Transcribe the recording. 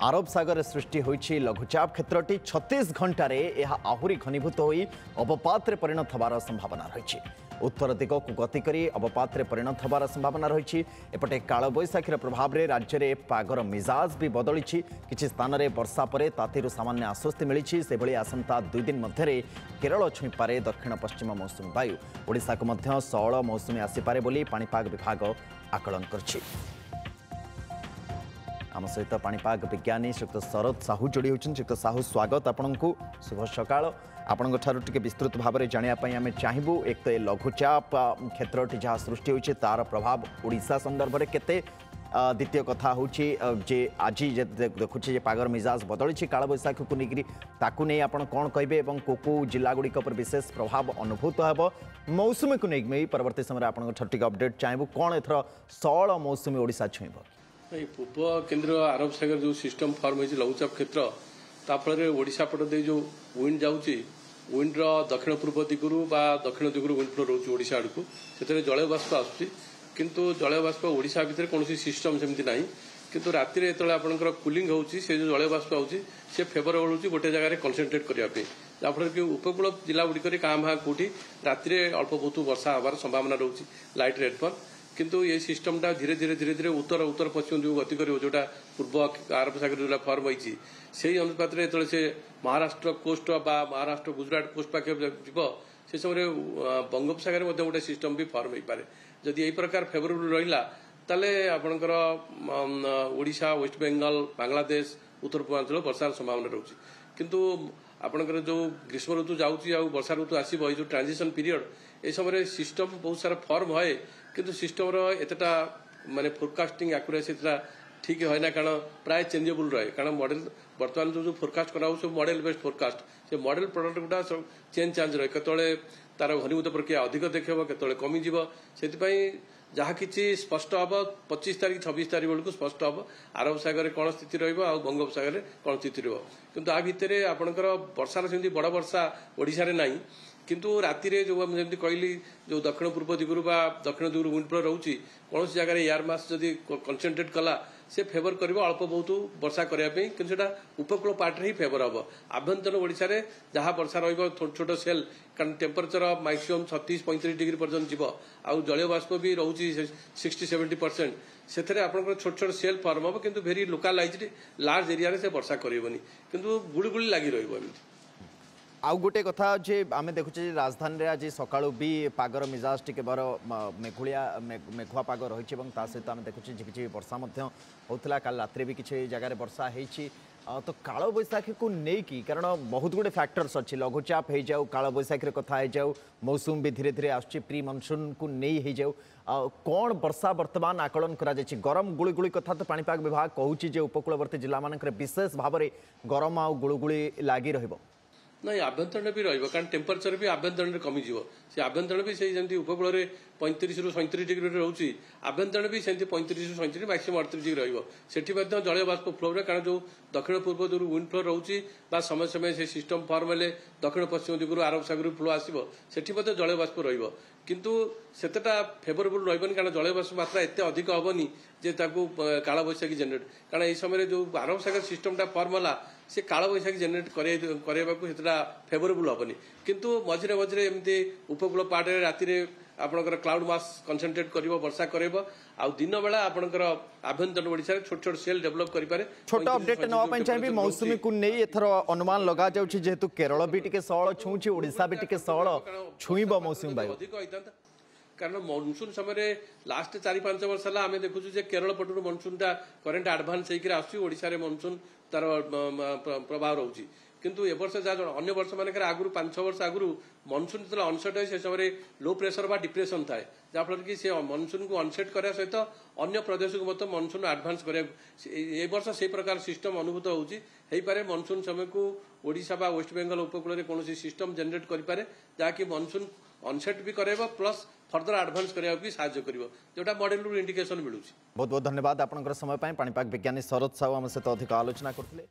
आरब सागर सृष्टि होइछि लघुचाप क्षेत्रटी 36 घंटे यह आहुरी घनीभूत होई अवपात परिणत होबार संभावना रही। उत्तर दिग को गति करी अवपात परिणत होबार संभावना रही। एपटे कालबैशाखीर प्रभाव में राज्य में पागर मिजाज भी बदली। किछि स्थान में वर्षा पर तातीरु सामान्य आश्वस्ति मिली। से भली आसंता 2 दिन मध्य केरल छुईपारे दक्षिण पश्चिम मौसुमी वायु। ओडिशा को मध्य सौल मौसुमी आसीपारे बोली पाणीपाग विभाग आकलन करछि। आम सहित पाणीपाग विज्ञानी श्रीयुक्त शरद साहू जोड़ी होती। श्रीयुक्त साहू स्वागत आपंक शुभ सकाळ। आपण टे विस्तृत भाव में जानापी आम चाहबू एक तो लघुचाप क्षेत्रटी जहाँ सृष्टि होती तार प्रभाव ओडिशा संदर्भ में केते। द्वितीय कथा हूँ जे आज देखुचे पागर मिजाज बदली कालबैशाखी को लेकर ताकू नहीं आप कौन कहे को जिला गुड़िक पर विशेष प्रभाव अनुभूत हो मौसुमी को लेकिन परवर्ती समय आपंक अपडेट चाहबू कौन एथर सौल मौसुमी ओडिशा छुईब। पूर्व केंद्र अरब सागर जो सिस्टम फॉर्म होती लघुचाप क्षेत्र ताफल ओडिशा पट दे जो विंड जाऊँगी विंड्र दक्षिण पूर्व दिगरू दक्षिण दिगरू विंड फ्लो रोचे ओडिशा आड़ को से जलय बाष्प आसूँ किंतु जलय बाष्प ओडिशा भितर कौन सिस्टम सेमती ना किंतु राति में आपंकर कूलिंग होची से जो जलय बाष्प आऊँगी से फेवरेबल होची गोटे जगह कनसेंट्रेट करने जहाँफल कि उपकूल जिला गुड़िक क्या भाँ कौटी राति अल्प बहुत वर्षा हबार संभावना रोचे लाइट रेनफॉल किंतु ये सिस्टमटा धीरे धीरे धीरे धीरे उत्तर उत्तर पश्चिम जो गति कर जोटा पूर्व अरब सागर जो फर्म होती से अनुपात जो से महाराष्ट्र कोस्ट महाराष्ट्र गुजरात कोस्ट पाखे जीव से समय बंगोपसागर गोटे सिस्टम भी फर्म हो पारे जदि यही प्रकार फेवरेबल रहा ताले आपणकर ओडिशा वेस्ट बेंगल बांग्लादेश उत्तर पूर्वांचल वर्षार संभावना रोचे किंतु आपणकर जो ग्रीष्म ऋतु जाऊँगी वर्षा ऋतु आसो जो ट्रांजिशन पीरियड ए समय सिस्टम बहुत सारा फर्म है किंतु सिस्टम एतटा माने फोरकास्टिंग एक्यूरेसी ठीक है ना कारण प्राय चेंजेबल रहे कारण मॉडल बर्तमान जो फोरकास्ट करा सब मॉडल बेस्ड फोरकास्ट से मॉडल प्रोडक्ट गुड़ा सब चेंज चांज रहे केतले तार घनीभूत प्रक्रिया अधिक देखा केतले कमिज से जहाँ कि स्पष्ट हम 25 तारीख 26 तारीख बेलू स्पष्ट हम अरब सागर कौन स्थिति रंगोपसागर कौन स्थिति रहा भितर आपंकर वर्षार सेमती बड़ वर्षा ओडिशा रे नहीं किंतु राति जो जमी कहली जो दक्षिण पूर्व दिगरू दक्षिण दिगरू विंड फ्लो रोचे कौन जगह एयर मास जदि कनसेंट्रेट कला से फेवर कर अल्प बहुत वर्षा करने कि उपकूल पार्ट ही फेवर हम आभ्यंतर ओडिशा रे जहाँ वर्षा रोट छोट सेल कारण टेम्परेचर मैक्सिमम 36-35 डिग्री पर्यटन जीव आउ जलय बाष्प भी रोचे 60-70% से आपंकर छोट छोट सेल फर्म हम किंतु भेरी लोकालाइज्ड लार्ज एरिया से वर्षा करनी किंतु गुड़ी लगी रही। आउ गोटे कथा जे आम देखुचे राजधानी आज सका भी पागर मिजाज टी बार मेघुआ मेघुआ पाग रही सहित आम देखुचे झिपझिपि वर्षा होता काल रात्रि भी किसी जगह वर्षा होती तो कालबैशाखी को लेकिन कारण बहुत गुड़े फैक्टर्स अच्छी लघुचाप हो जाऊ कालबैशाखी कथा हो जाऊ मौसुम भी धीरे धीरे आसुच्ची प्री मनसून को नहीं जाऊ कौन वर्षा वर्तमान आकलन करा गरम गुड़गुड़ी कथा तो पाणीपाग विभाग कहूँ उपकूलवर्ती जिला मानक विशेष भाव में गरम आउ गुड़गुड़ी लगी रही ना आभ्यंतरण भी रही टेम्परेचर भी आभ्यंतरण कमिज से आभ्यंतरण भी से उपकूल 35-37 डिग्री रोचे आभ्यंतरण भी से 35-37 मैक्सिमम 38 डिग्री रही जलय बाष्प फ्लो कारण जो दक्षिण पूर्व जो विंड फ्लो रोचे समय समय से सिस्टम फॉर्म हेले दक्षिण पश्चिम दिगरू अरब सागर फ्लो आसो से जलय बाष्प किंतु सेटा फेवरेबल रही कारण जलय बाष्प मात्रा एत अधिक हेनी जे कालबैशाखी जेनेट कारण ये समय जो अरब सागर सिस्टमटा फॉर्म है से कालबैशाखी जेनेट करवा फेवरेबल हेनी किंतु मझे मझे एमती उपकूल पार्ट राति आपंकर क्लाउड मास कनसेंट्रेट कर वर्षा कर दिन बेला आपंकर आभ्यंतर ओडिशा छोट छोट सेल डेवलप करें छोट अपडेट नापी चाहिए मौसुमी को नहीं एथर अनुमान लगा जेहेतु केरल भी टे सौल छुँची ओडिशा भी टे सौल छुईब मौसुमी वायु अधिक होता कारण मनसून समय लास्ट 4-5 वर्ष है आम देखु केरल पटू मनसूनटा करेन्ट आडभांस होकर आसुच्छी मनसून तार प्रभाव रोचे किंतु ए वर्ष जहाँ अन्य वर्ष मानक आगु 5-6 वर्ष आगु मनसून जो अनसेट है से समय लो प्रेशर बा डिप्रेशन थाए जहाँफल कि मनसून को अनसेट करने सहित अन्य प्रदेश को मतलब मनसून आडभांस कर वर्ष से प्रकार सिस्टम अनुभूत होपे मनसून समय को ओडिशा बा वेस्ट बेंगल उपकूल में कौन सिस्टम जेनेट करें जहाँकि मनसून अनसेट भी करेगा प्लस फर्दर आडभांस करने भी साहाय्य कर जोटा मॉडल इंडिकेशन मिलूँ। बहुत बहुत धन्यवाद आपंकर समय पाणीपाग विज्ञानी शरद साहू आम सहित अधिक आलोचना करते।